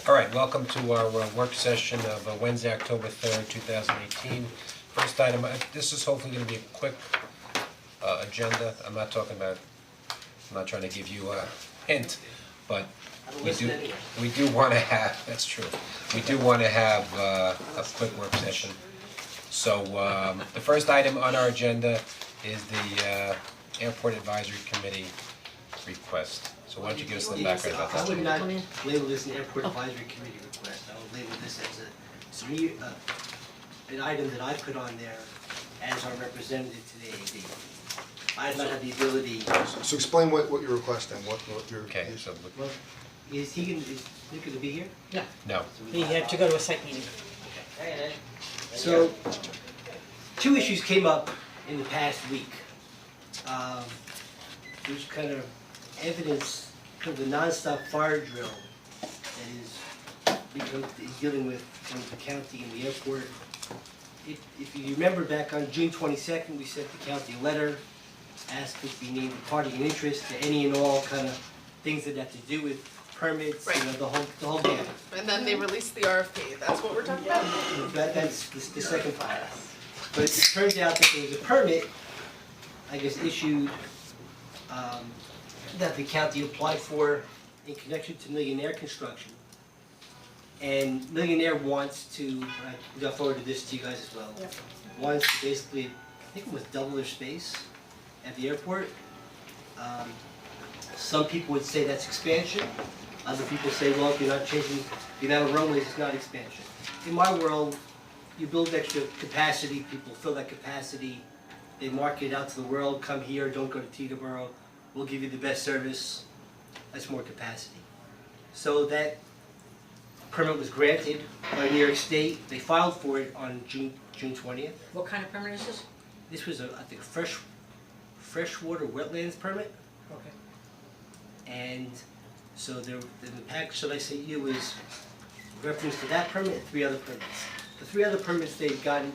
Alright, welcome to our work session of Wednesday, October 3rd, 2018. First item, this is hopefully gonna be a quick agenda. I'm not trying to give you a hint, but we do wanna have, that's true. We do wanna have a quick work session. So the first item on our agenda is the Airport Advisory Committee request. So why don't you give us some background about that? I would not label this an airport advisory committee request, I would label this as an item that I put on there as our representative to the AAD. I have not had the ability. So explain what you're requesting, what your. Okay, so, Well, is he gonna be here? Yeah, no, he had to go to a site meeting. So, two issues came up in the past week. There's kind of evidence of the nonstop fire drill that is dealing with the county and the airport. If you remember back on June 22nd, we sent the county a letter asking to be named a party in interest to any and all kind of things that have to do with permits, you know, the whole gamut. And then they released the RFP, that's what we're talking about? That's the second part. But it turned out that there was a permit, I guess, issued, that the county applied for in connection to Millionaire Construction. And Millionaire wants to, I'll forward this to you guys as well, wants to basically, I think it was double their space at the airport. Some people would say that's expansion, other people say, well, if you're not changing the amount of runways, it's not expansion. In my world, you build extra capacity, people fill that capacity, they market it out to the world, come here, don't go to Teterboro, we'll give you the best service, that's more capacity. So that permit was granted by New York State, they filed for it on June 20th. What kind of permit is this? This was I think a freshwater wetlands permit, Okay. and so the package that I sent you is reference to that permit and 3 other permits. The 3 other permits they'd gotten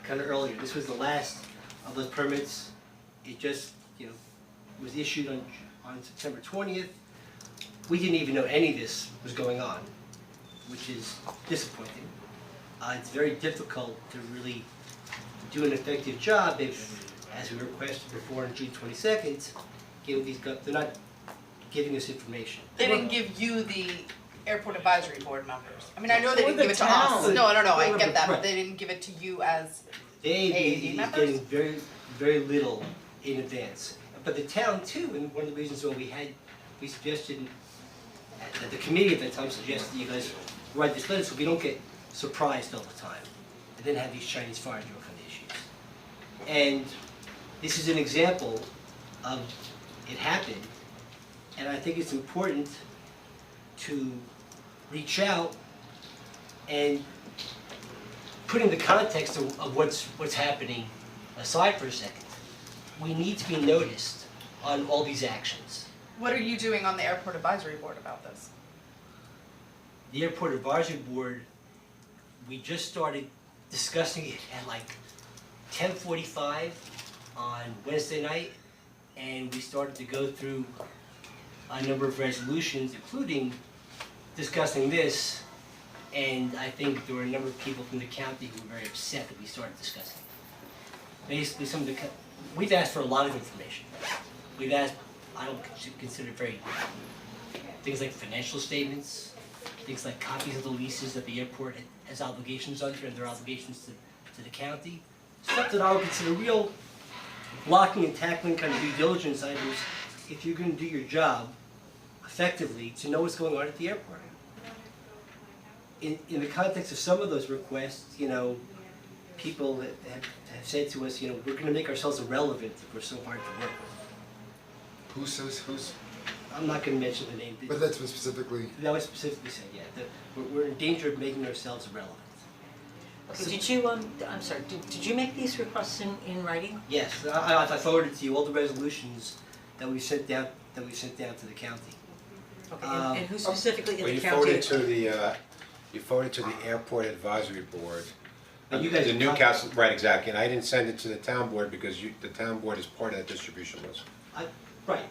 kind of earlier, this was the last of those permits, it just, was issued on September 20th. We didn't even know any of this was going on, which is disappointing. It's very difficult to really do an effective job if, as we requested before on June 22nd, they're not giving us information. They didn't give you the airport advisory board members. I mean, I know they Or didn't the give it to town. us. No, I get that, Right. but they didn't give it to you as, The AAD AAD is members? getting very, very little in advance. But the town too, and one of the reasons why we suggested, the committee at that time suggested you guys write this letter so we don't get surprised all the time and then have these Chinese fire drill kind of issues. And this is an example of it happened, and I think it's important to reach out and put in the context of what's happening aside for a second. We need to be noticed on all these actions. what are you doing on the airport advisory board about this? The Airport Advisory Board, we just started discussing it at like 10:45 on Wednesday night, and we started to go through a number of resolutions, including discussing this, and I think there were a number of people from the county who were very upset that we started discussing it. Basically, we've asked for a lot of information. We've asked, I don't consider it very, things like financial statements, things like copies of the leases that the airport has obligations under and their obligations to the county. Stuff that I would consider real blocking and tackling kind of due diligence items if you're gonna do your job effectively to know what's going on at the airport. In the context of some of those requests, people that have said to us, we're gonna make ourselves irrelevant if we're so hard to work with. Who's, I'm not gonna mention the name. but that's what specifically, That was specifically said, yeah, that we're in danger of making ourselves irrelevant. Okay, did you, I'm sorry, did you make these requests in writing? Yes, I forwarded to you all the resolutions that we sent down to the county. Okay, and who specifically in well, the you county? forwarded to the Airport Advisory Board. But you guys The have Newcastle, right, exactly, and I didn't send it to the town board because the town board is part of that distribution list. Right,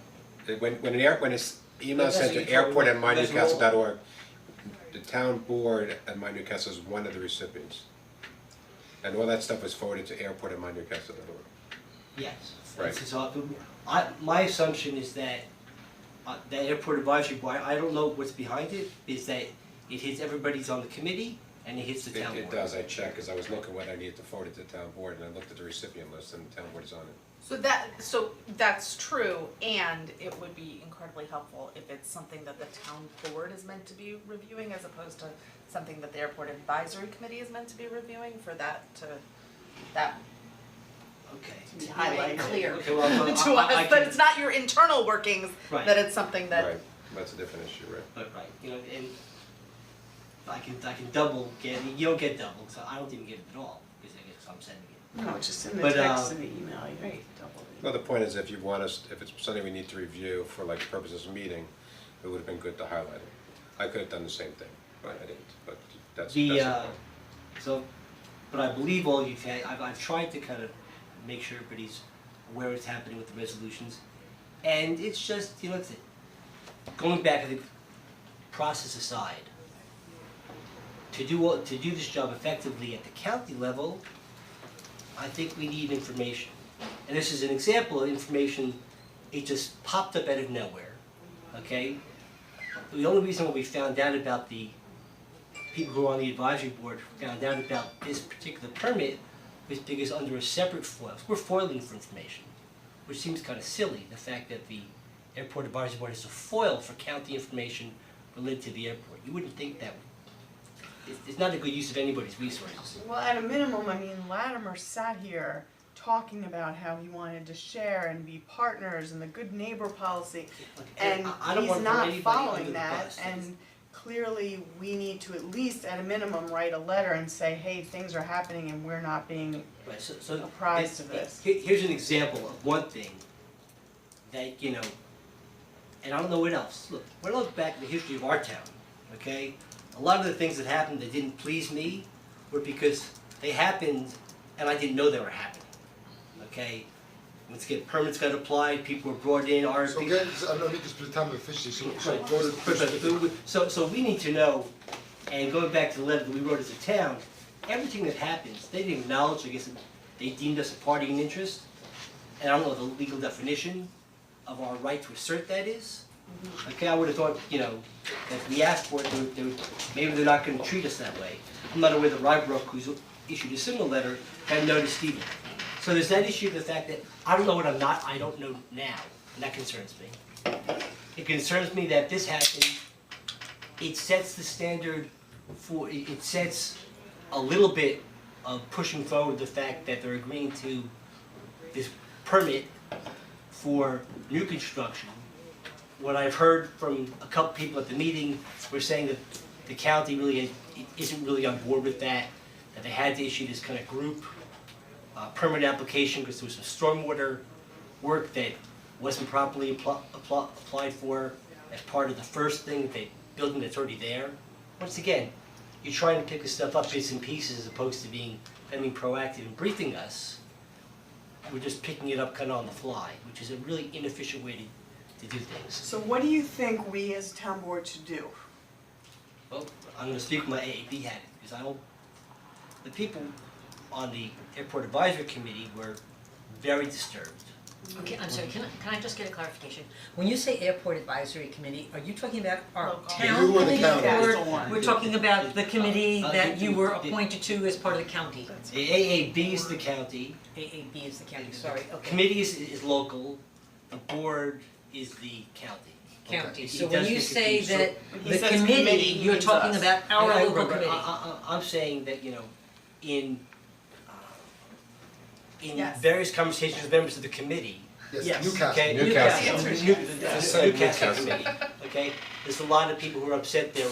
When it's email That's sent what to you told me. airport@mynewcastle.org, the town board at my Newcastle is one of the recipients. And all that stuff was forwarded to airport at my Newcastle. Yes. Right. So, my assumption is that, the airport advisory board, I don't know what's behind it, is that it hits everybody's on the committee and it hits the town board. It does, I checked, cause I was looking whether I needed to forward it to the town board, and I looked at the recipient list, and the town board is on it. So that's true, and it would be incredibly helpful if it's something that the town board is meant to be reviewing as opposed to something that the airport advisory committee is meant to be reviewing, for that Okay. to be made clear Okay, well, to I us, that can- it's not your internal workings, Right. that it's something that. Right, that's a different issue, right? But, right, and I can double get, you don't get double, so I don't even get it at all, because I guess I'm sending it. No, it's just in the But, text and the email, you don't double it. Well, the point is, if you want us, if it's something we need to review for like purposes of meeting, it would have been good to highlight it. I could have done the same thing, but I didn't, but that's The, point. so, but I believe all you've had, I've tried to kind of make sure everybody's aware what's happening with the resolutions. And it's just, it's going back to the process aside, to do this job effectively at the county level, I think we need information. And this is an example of information, it just popped up out of nowhere, okay? The only reason why we found out about the people who are on the advisory board found out about this particular permit was because under a separate FOIL, we're foiling for information, which seems kind of silly, the fact that the airport advisory board is a FOIL for county information related to the airport. You wouldn't think that, it's not a good use of anybody's resources. Well, at a minimum, I mean, Latimer sat here talking about how he wanted to share and be partners and the good neighbor policy, and I don't he's want to throw not anybody following under the that, bus. and clearly, we need to at least, at a minimum, write a letter and say, hey, things are happening and we're not being Right, so apprised of this. Here's an example of one thing that, and I don't know what else. Look, when I look back at the history of our town, okay, a lot of the things that happened that didn't please me were because they happened and I didn't know they were happening, okay? Once again, permits got applied, people were brought in, So RFPs. again, I don't need to spend time officially, so Right. go to So we need to know, and going back to the letter that we wrote as a town, everything that happens, they didn't acknowledge, I guess, they deemed us a party in interest. And I don't know what the legal definition of our right to assert that is. Okay, I would have thought, that if we asked for it, maybe they're not gonna treat us that way. I'm not aware that Rybrook, who's issued a similar letter, had noticed either. So there's that issue of the fact that I don't know what I don't know now, and that concerns me. It concerns me that this happened, it sets the standard for, it sets a little bit of pushing forward the fact that they're agreeing to this permit for new construction. What I've heard from a couple people at the meeting were saying that the county really isn't really on board with that they had to issue this kind of group permit application because there was some stormwater work that wasn't properly applied for as part of the first thing, the building that's already there. Once again, you're trying to pick this stuff up bits and pieces as opposed to being proactive and briefing us. We're just picking it up kind of on the fly, which is a really inefficient way to do things. So what do you think we as town board should do? Well, I'm gonna speak with my AAB hat, because the people on the airport advisory committee were very disturbed. Okay, I'm sorry, can I just get a clarification? When you say airport advisory committee, are you talking about our Local. town You or the committee, county? That's the or one. we're talking about the committee that you were the- appointed to as part of the county? The AAB is the county, AAB is the county, sorry, okay. committee is local, the board is the county. County, It so does when you get say confused. So- that When he the says committee, committee, he you're means talking us. about our I- local right, committee. I'm saying that, in Yes. various conversations with members of the committee, Yes. Newcastle. okay? Newcastle. Newcastle say Newcastle Newcastle. committee, okay? There's a lot of people who are upset there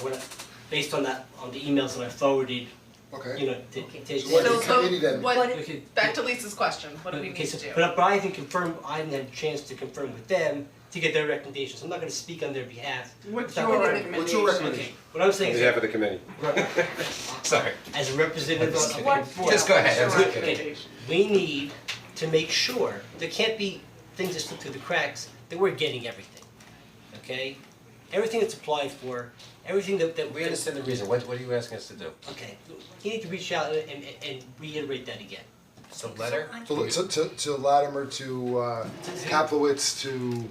based on the emails that I forwarded, Okay. to. So what is the committee then? Okay, Back to Lisa's question, what do we okay, need so- to do? But I haven't confirmed, I haven't had a chance to confirm with them to get their recommendations. I'm not gonna speak on their behalf. What's without- your What's recommendation? your Okay, recommendation? what I'm On saying is, behalf of the committee. Sorry. as a representative of the What- board, Just go ahead, I'm What's your just kidding. recommendation? we need to make sure, there can't be things that slip through the cracks, that we're getting everything, okay? everything that's applied for, everything that We understand the reason, what are you asking us to do? Okay, you need to reach out and reiterate that again. So letter? To Latimer, to Kaplowitz, to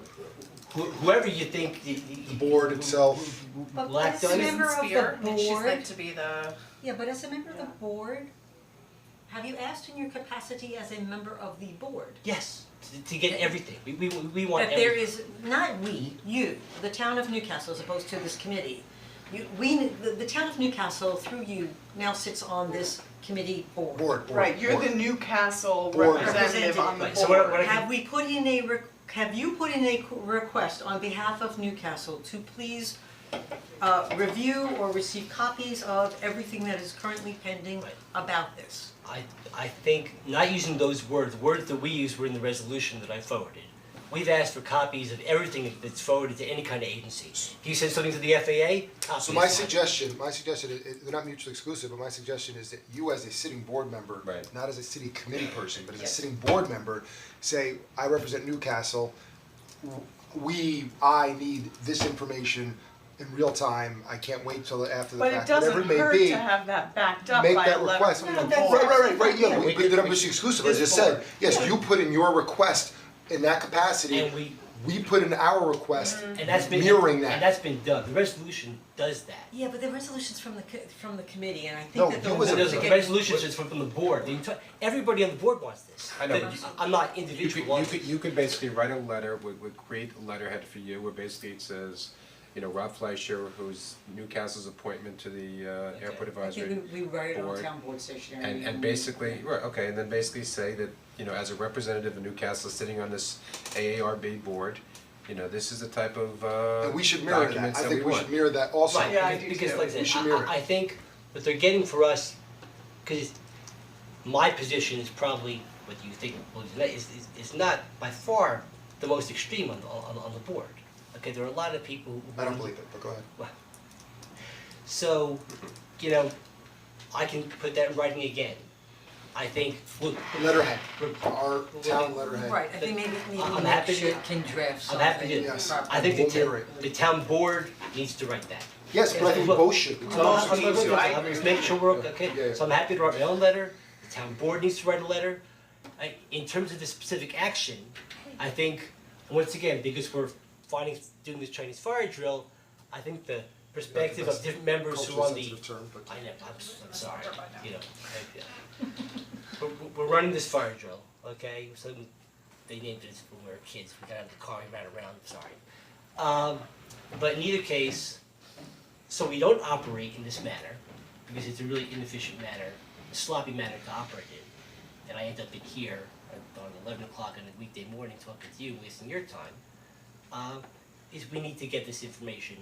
Whoever you think the board itself. But Will act as on a it. member of Spear, the and she's board, meant to be the, yeah, but as a member of the board, have you asked in your capacity as a member of the board? Yes, to get everything, we want That there everything. is, not we, you, the town of Newcastle, as opposed to this committee. The town of Newcastle, through you, now sits on this committee board. Right, you're the Newcastle Board. representative on the Right, so what I Have we put in have you put in a request on behalf of Newcastle to please review or receive copies of everything that is currently pending Right. about this? I think, not using those words, the words that we use were in the resolution that I forwarded. We've asked for copies of everything that's forwarded to any kind of agency. If you send something to the FAA, copies. So my suggestion, they're not mutually exclusive, but my suggestion is that you as a sitting board member, Right. not as a city committee person, but as a Yes. sitting board member, say, I represent Newcastle, I need this information in real time, I can't wait till after the But it fact, whatever doesn't it may hurt be. to have that backed up Make by that a letter request. from the Right, board. right, yeah, Yeah, we, they're not mutually exclusive, as I just said, yes, you put in your request in that capacity, And we put in our request, and that's been mirroring that. and that's been done. The resolution does that. Yeah, but the resolution's from the committee, and I No, think that you the was So a- there's to a get- resolution that's from the board. Everybody on the board wants this. I know, but you- I'm not individual. You could basically write a letter, would create a letterhead for you, where basically it says, you know, Rob Fleischer, who's Newcastle's appointment to the airport I advisory think we write it on board. town board stationery. And basically, right, okay, and then basically say that, you know, as a representative of Newcastle sitting on this AARB board, you know, this is the type of And we should mirror that, documents I that we think we want. should mirror that also. Right, Yeah, I because do because too. like I We should said, mirror it. I think what they're getting for us, cause my position is probably what you think is not by far the most extreme on the board. Okay, there are a lot of people who. I don't believe it, but go ahead. So, you know, I can put that in writing again. I think, look, Letterhead, our town letterhead. Right, I think maybe I'm Nick happy to- should can draft I'm something. happy to, Yes. I think We'll mirror it. the town board needs to write that. Yes, but I think we both should. I'm just making sure we're, okay, Yeah, yeah. so I'm happy to write my own letter, the town board needs to write a letter. In terms of the specific action, I think, once again, because we're doing this Chinese fire drill, I think the perspective of different members who are on the. Culturally sensitive term, but. I know, I'm sorry, you know, we're running this fire drill, okay, so they named it when we were kids, we gotta have the car and ran around, sorry. But in either case, so we don't operate in this manner, because it's a really inefficient manner, a sloppy manner to operate in, and I end up in here on 11 o'clock on a weekday morning talking to you, wasting your time, is we need to get this information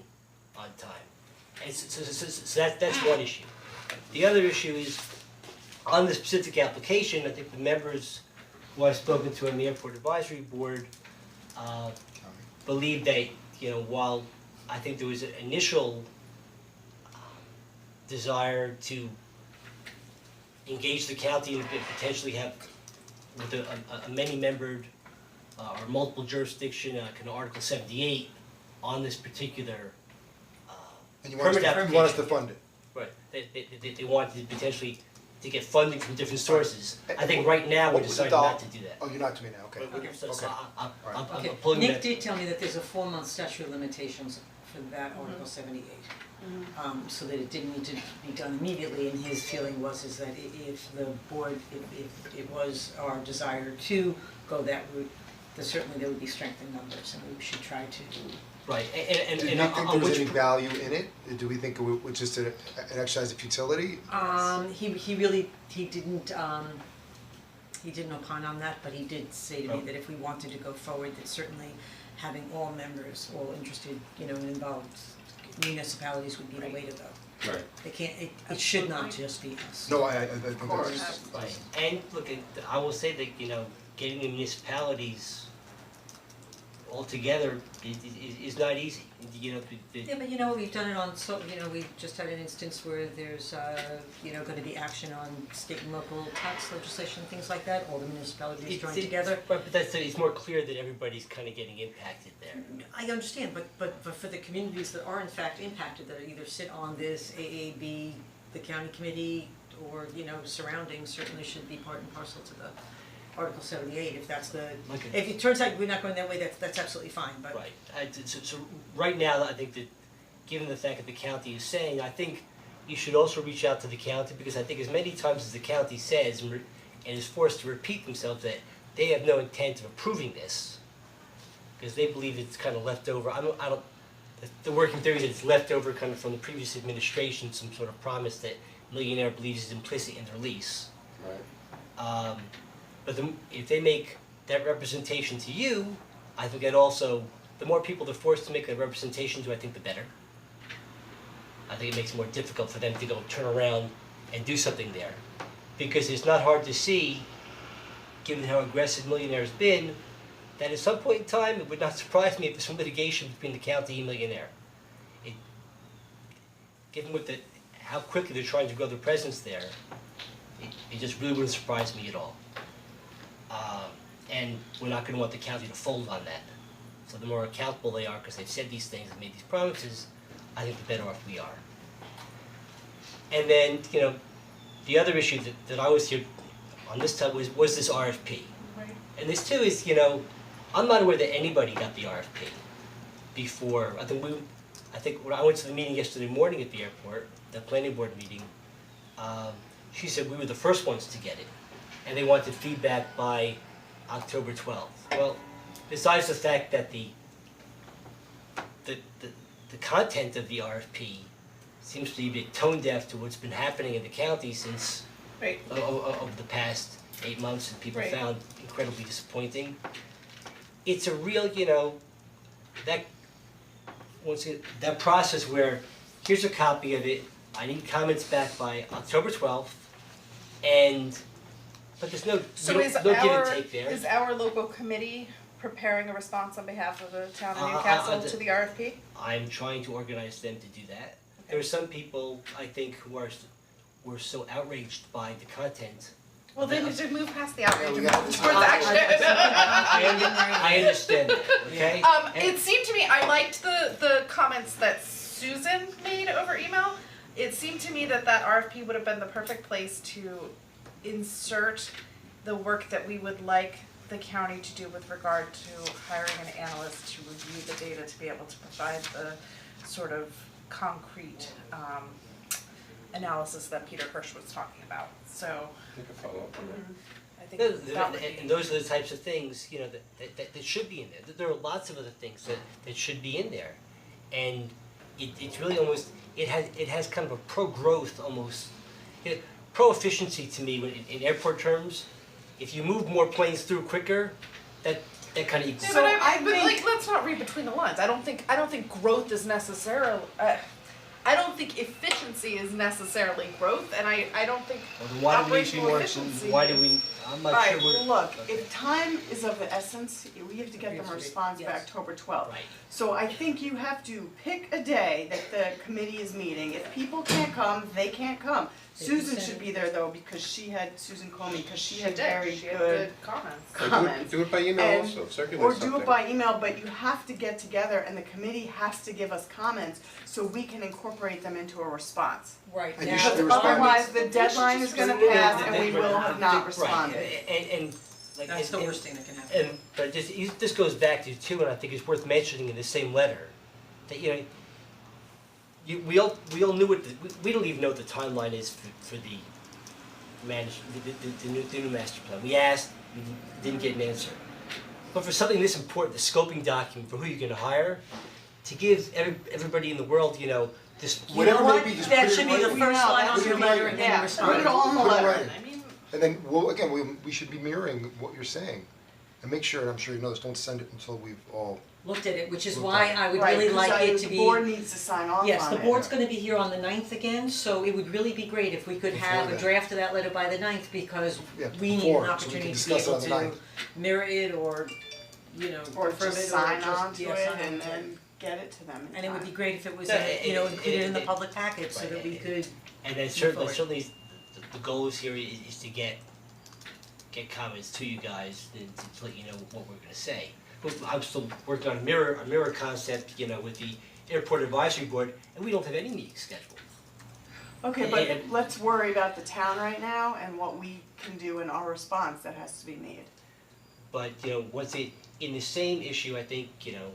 on time. And so that's one issue. The other issue is, on the specific application, I think the members who I've spoken to on the airport advisory board, believe that, you know, while I think there was an initial desire to engage the county and potentially have with a many-membered or multiple jurisdiction, kind of Article 78 on this particular And you want us permit to, you want us to application. fund it. Right, they wanted to potentially to get funding from different sources. I think right now we're What was the deciding not to do that. Oh, you're not to me now, okay. So Okay. I'm Okay, pulling Nick that. did tell me that there's a 4-month statute of limitations for that Article 78. So that it didn't need to be done immediately, and his feeling was is that if the board, if it was our desire to go that route, then certainly there would be strength in numbers, and we should try to Right, and Did you think there on was which, any value in it? Do we think it was just an exercise of futility? he really, he didn't opine on that, but he did say to me that if we wanted to go forward, that certainly having all members, all interested, you know, and involved municipalities would be the way to go. Right. They can't, it should not just be us. No, I think that's. right, and look, I will say that, you know, getting the municipalities altogether is not easy, you know, Yeah, but you know, we've done it on, so, you know, we just had an instance where there's, you know, gonna be action on state and local tax legislation, things like that, all the municipalities joined together. But that's, it's more clear that everybody's kind of getting impacted there. I understand, but for the communities that are in fact impacted, that either sit on this AAB, the county committee, or, you know, surrounding, certainly should be part and parcel to the Article 78, if that's the, Okay. if it turns out we're not going that way, that's absolutely fine, but. Right, so right now, I think that, given the fact that the county is saying, I think you should also reach out to the county, because I think as many times as the county says, and is forced to repeat themselves, that they have no intent of approving this, because they believe it's kind of left over, I don't, the working theory is that it's left over kind of from the previous administration, some sort of promise that Millionaire believes is implicit in their lease. Right. But if they make that representation to you, I think that also, the more people they're forced to make that representation to, I think the better. I think it makes it more difficult for them to go turn around and do something there. Because it's not hard to see, given how aggressive Millionaire's been, that at some point in time, it would not surprise me if there's some litigation between the county and Millionaire. Given how quickly they're trying to grow their presence there, it just really wouldn't surprise me at all. And we're not gonna want the county to fold on that. So the more accountable they are, because they've said these things and made these promises, I think the better off we are. And then, you know, the other issue that I was here on this time was this RFP. Right. And this too is, you know, I'm not aware that anybody got the RFP before. I think when I went to the meeting yesterday morning at the airport, the planning board meeting, she said we were the first ones to get it. And they wanted feedback by October 12th. Well, besides the fact that the content of the RFP seems to be a bit tone deaf to what's been happening in the county since Right. over the past 8 months, and people Right. found incredibly disappointing. It's a real, you know, that process where here's a copy of it, I need comments back by October 12th, but there's no So no is give and take there. is our local committee preparing a response on behalf of the town of Uh, Newcastle the- to the RFP? I'm trying to organize them to do that. There are some people, I think, who were so outraged by the content. Well, then you should move past the outrage and we move got- towards I action. I understand that, okay? It seemed to me, I liked the comments that Susan made over email. It seemed to me that RFP would have been the perfect place to insert the work that we would like the county to do with regard to hiring an analyst to review the data to be able to provide the sort of concrete analysis that Peter Hirsch was talking about. So I think that would be. And those are the types of things, you know, that should be in there. There are lots of other things that should be in there. And it's really almost, it has kind of a pro-growth almost, pro-efficiency to me when in airport terms. If you move more planes through quicker, that kind of equals. Yeah, So but I but think- like, let's not read between the lines. I don't think growth is necessarily. I don't think efficiency is necessarily growth, and I don't think Well, then why do we need operational more, efficiency. why do we, I'm not sure Alright, what. look, okay. if time is of the essence, we have to get them a response by Yes. October 12th. Right. So I think you have to pick a day that the committee is meeting. If people can't come, they can't come. They can Susan send should it. be there though, because Susan Comey, because she She had did. very She had good comments. comments. Do it by email And- also, circulate Or something. do it by email, but you have to get together and the committee has to give us comments so we can incorporate them into a response. Right, And you now, should Because respond. otherwise the deadline is gonna pass and we will have not responded. Right, and like. that's the and- worst thing that can happen. And, but this goes back to too, and I think it's worth mentioning in the same letter, that, you know, we all knew what, we don't even know what the timeline is for the the new master plan. We asked, we didn't get an answer. But for something this important, the scoping document for who you're gonna hire, to give everybody in the world, you know, this. You know Whatever what, may be, just that put it should be in the writing. first line on Put it your in letter writing. and then Yeah, respond. put it all in the Put it in letter. writing. I mean, And then, well, again, we should be mirroring what you're saying. And make sure, and I'm sure you know this, don't send it until we've all, Looked at it, which is Looked why at it. I would Right, really 'cause like it to the be. board needs to sign off on it. Yes, the board's gonna be here on the 9th again, so it would really be great if we could Before have a then. draft of that letter by the 9th, because Yeah, we need before, an so we can opportunity to be discuss it able on the to 9th. mirror it or you know, Or confirm just it sign on to yeah, it sign and on to it. then get it to them in time. And it would be great if it was, Yeah, you know, it- included in the it- public package so that we could, And then forward. certainly, the goal is here is to get comments to you guys to let you know what we're gonna say. But I'm still working on a mirror concept, you know, with the airport advisory board, and we don't have any meetings scheduled. Okay, and- but let's worry about the town right now and what we can do in our response that has to be made. But, you know, once it, in the same issue, I think, you know,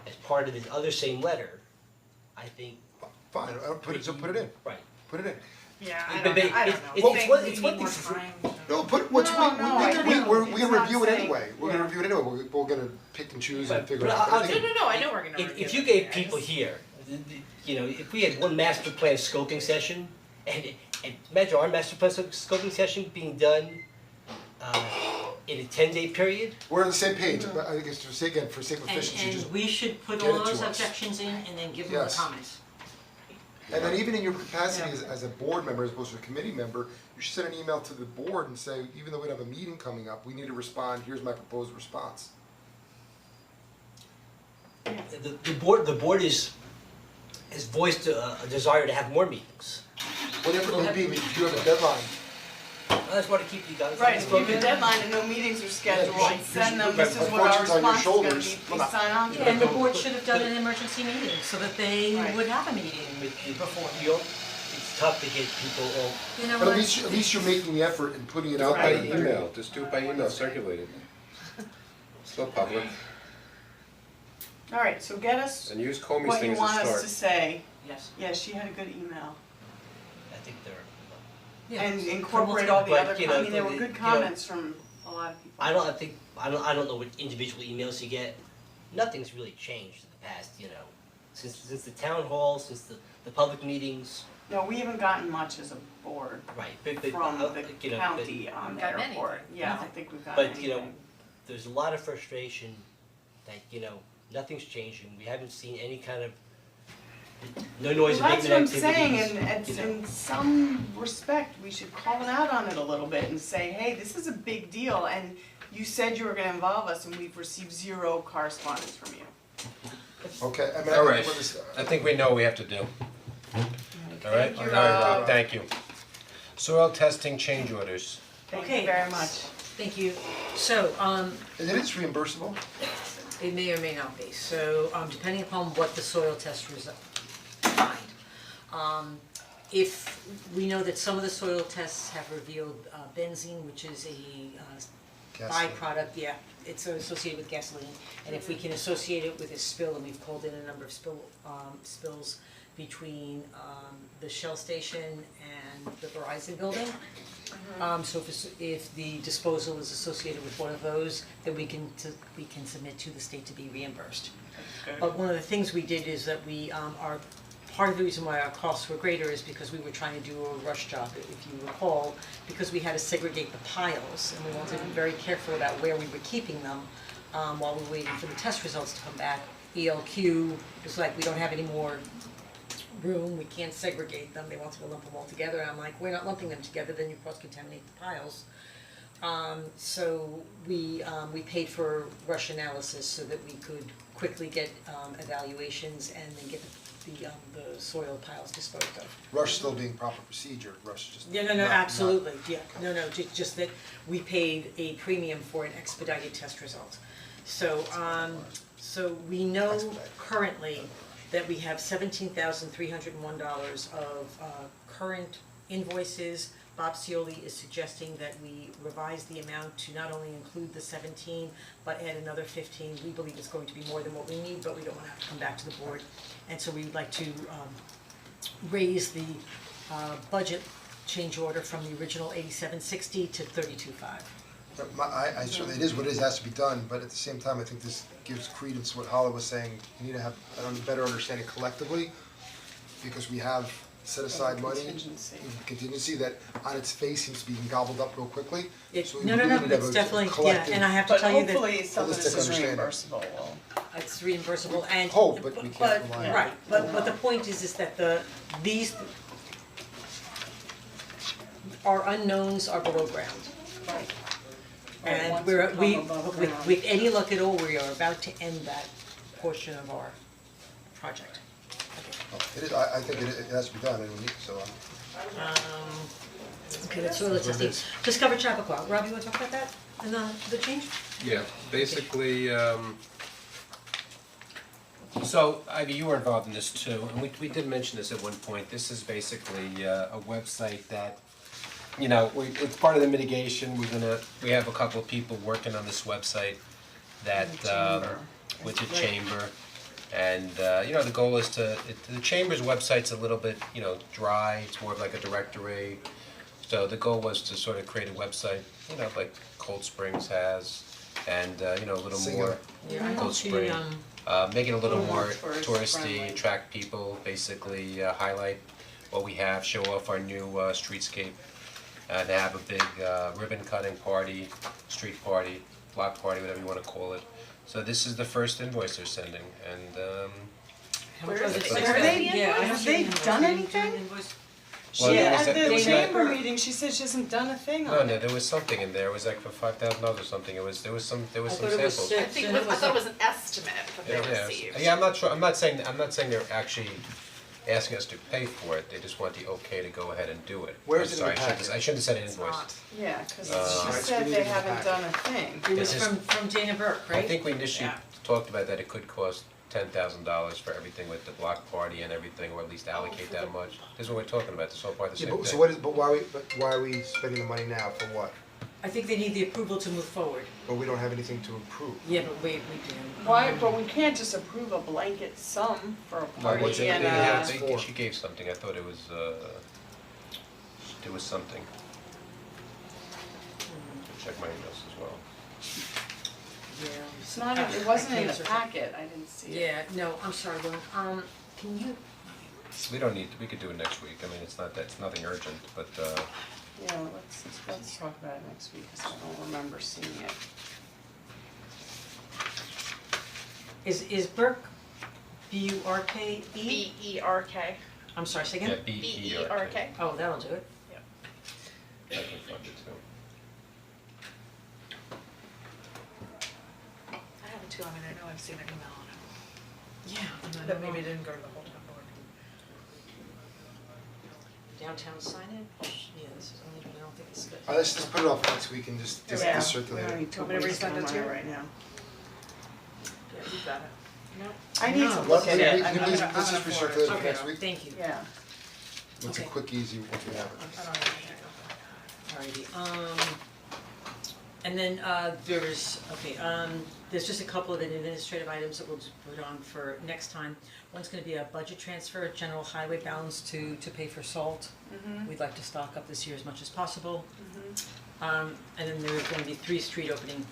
as part of this other same letter, I think, Fine, put it in, right. put it in. Yeah, But I don't know. It's one thing for- No, put, what's, No, no, I know. we're It's gonna not review it saying- anyway, we're gonna review it anyway, we're gonna pick and choose and But- figure but it out. But I I'll- think- No, I know we're gonna review If you it, gave I people just- here, you know, if we had one master plan scoping session, and imagine our master plan scoping session being done in a 10-day period, We're on the same page, but I think it's for sake, again, for sake of and efficiency, just, we should put get all it to those us. objections in and then give them the Yes. comments. and then even in your capacity as a board member, as opposed to a committee member, you should send an email to the board and say, even though we have a meeting coming up, we need to respond, here's my proposed response. the board has voiced a desire to have more meetings. Whatever it may be, but you have a deadline. I just wanna keep you guys Right, if you spoken. give a deadline and no meetings are scheduled, Yeah, you send them, should- this is what our unfortunately, on your response is gonna shoulders. be, please sign on to it. And the board should have done an emergency meeting so that they Right. would have a meeting before. It's tough to get people all, You know But what? at least you're making the effort and putting it Do out it by there. email, just do it by email, circulate it. Still public, Alright, so get us and use Comey's what thing you as a want us start. to say, Yes. yeah, she had a good email, I think they're, Yeah. and incorporate all the But, other, you know, I mean, there were the- good you know, comments from a lot of people. I don't know what individual emails you get. Nothing's really changed in the past, you know, since the town hall, since the public meetings, No, we haven't gotten much as a board right, from you the know, county on the Got many. airport, yeah, I don't Nothing. think we've gotten anything. but, you know, there's a lot of frustration that, you know, nothing's changing. We haven't seen any kind of, no noise Well, that's abatement what I'm activities. saying, and you know. in some respect, we should call it out on it a little bit and say, hey, this is a big deal, and you said you were gonna involve us, and we've received zero correspondence from you. Okay, I mean, All I right, think what this, I think we know what we have to do. Alright, Thank all you, right, Rob, Rob. thank you. Soil testing change orders. Thank Okay. you very much. Thank you. So, and then it's reimbursable? it may or may not be, so, depending upon what the soil test result find. If we know that some of the soil tests have revealed benzene, which is a Gasoline. byproduct, yeah, it's associated with gasoline. And if we can associate it with a spill, and we've called in a number of spills between the Shell station and the Verizon building. So if the disposal is associated with one of those, then we can submit to the state to be reimbursed. But one of the things we did is that we part of the reason why our costs were greater is because we were trying to do a rush job, if you recall, because we had to segregate the piles, and we wanted to be very careful about where we were keeping them while we were waiting for the test results to come back. ELQ was like, we don't have any more room, we can't segregate them, they wanted to lump them all together, and I'm like, we're not lumping them together, then you cross-contaminate the piles. So we paid for rush analysis so that we could quickly get evaluations and then get the soil piles disposed of. Rush still being proper procedure, rush just. No, not- absolutely, yeah, just that we paid a premium for an expedited test result. So we know Expedited. currently that we have $17,301 of current invoices. Bob Cioli is suggesting that we revise the amount to not only include the 17, but add another 15. We believe it's going to be more than what we need, but we don't wanna have to come back to the board. And so we'd like to raise the budget change order from the original 8760 to 32.5. But I certainly, it is what it is, has to be done, but at the same time, I think this gives credence to what Hala was saying, you need to have a better understanding collectively, because we have set aside money, Contingency. contingency that on its face seems to be gobbled up real quickly. So we No, really need to have it's a definitely, yeah, collective- and I have to But tell you that hopefully some of this holistic is understanding. reimbursable, well, it's reimbursable and Hope, but we can't rely on it. right, but the point is that these our unknowns are below ground. And once we're, we we, come above with ground. with any luck at all, we are about to end that portion of our project. It is, I think it has to be done, and we need, so, Okay, that's what let's see. Discover Chappaqua, Rob, you wanna talk about that and the change? Yeah, basically, so Ivy, you were involved in this too, and we did mention this at one point. This is basically a website that, you know, it's part of the mitigation. We have a couple of people working on this website that with the chamber. And you know, the goal is the chamber's website's a little bit, you know, dry, it's more of like a directory. So the goal was to sort of create a website, you know, like Cold Springs has, and you know, a little more Yeah, I Cold hope she, Spring. Make it a little more tourist touristy, friendly. attract people, basically highlight what we have, show off our new streetscape. And have a big ribbon cutting party, street party, block party, whatever you wanna call it. So this is the first invoice they're sending, and how much Where was is it? it? Six Where are they thousand? Yeah, I Have have they the invoice. done Didn't you do anything? the invoice? Well, She, there was at a- there the was a- chamber meeting, she said she hasn't done a thing on no, it. there was something in there, it was like for $5,000 or something, there was some I samples. thought it was six. I think I thought it was an estimate that they received. Yeah, I'm not sure, I'm not saying they're actually asking us to pay for it, they just want the okay to go ahead and do it. Where I'm is it in the sorry, packet? I shouldn't have said an invoice. Yeah, cause Alright, she so said we they need to haven't pack done a thing. It was This is- from Dana Burke, right? I think we initially Yeah. talked about that it could cost $10,000 for everything with the block party and everything, or at least allocate that much. This is what we're talking about, this is all part of the yeah, same but thing. so what is, but why are we spending the money now, for what? I think they need the approval to move forward. But we don't have anything to approve. Yeah, but we do. Why, but we can't just approve a blanket sum for a No, what's party it, and they had, it's they, for? she gave something, I thought it was, there was something. Check my emails as well. Yeah. It's not, I it wasn't in can't the search it. packet, I didn't see it. Yeah, no, I'm sorry, Lynn, can you, We don't need, we could do it next week, I mean, it's not, that's nothing urgent, but Yeah, let's talk about it next week, cause I don't remember seeing it. is Burke, B-U-R-K-E? B-E-R-K. I'm sorry, say yeah, again? B-E-R-K. Oh, that'll do it. I can find it too. I have it too, I mean, I know I've seen an email on it, Yeah. I but don't maybe it know. didn't go to the whole town board. Downtown signage, yeah, this is only, I don't think it's good. Let's just put it off for next week and just Yeah, circulate we don't it. need to Want me to waste resend our it to money you? right now. Yeah, you got it. I need to No. look at it, Can you please, let's just recirculate it for Okay, next week, thank you. yeah. it's a Okay. quick, easy, once we have it. I don't know. Alrighty, and then there's just a couple of administrative items that we'll just put on for next time. One's gonna be a budget transfer, general highway balance to pay for salt. We'd like to stock up this year as much as possible. And then there's gonna be 3 street opening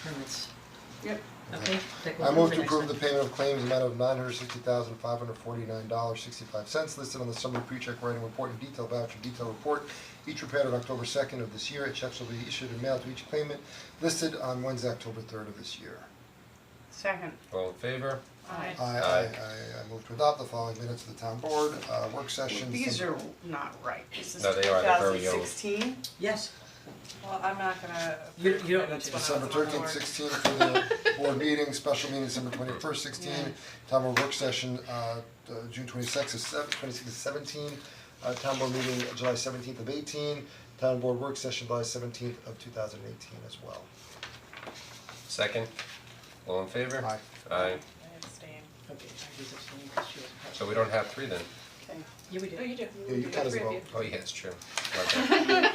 permits. Yep. Okay, that goes I on move for to next approve time. the payment of claims amount of $960,549.65 listed on the summary pre-check writing report and detail voucher detail report, each prepared on October 2nd of this year. Checks will be issued and mailed to each claimant listed on Wednesday, October 3rd of this year. Second. All in favor? Aye. I move to adopt the following minutes of the town board, work session. These are not right, this is No, they are, they're very old. 2016. Yes, Well, I'm not gonna. You don't need minutes to. when I December was on the 13th, board. 16 for the board meeting, special meeting December 21st, 16, town board work session, June 26th, 17, town board meeting July 17th of 18, town board work session July 17th of 2018 as well. Second? All in favor? Aye. Aye, I abstain. okay, I was abstaining because she wasn't present. so we don't have 3 then? Okay. Yeah, we Oh, did. you do. Yeah, you count as Three of well. you. Oh, yeah, it's true. My bad.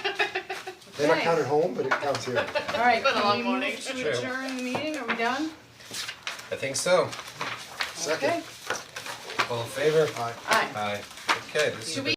They're not counted home, but it counts here. Alright, Been a long can we morning. move to Sure. adjourn the meeting, are we done? I think so. Second. Okay. All in favor? Aye. Aye. Aye. Okay, this is Should we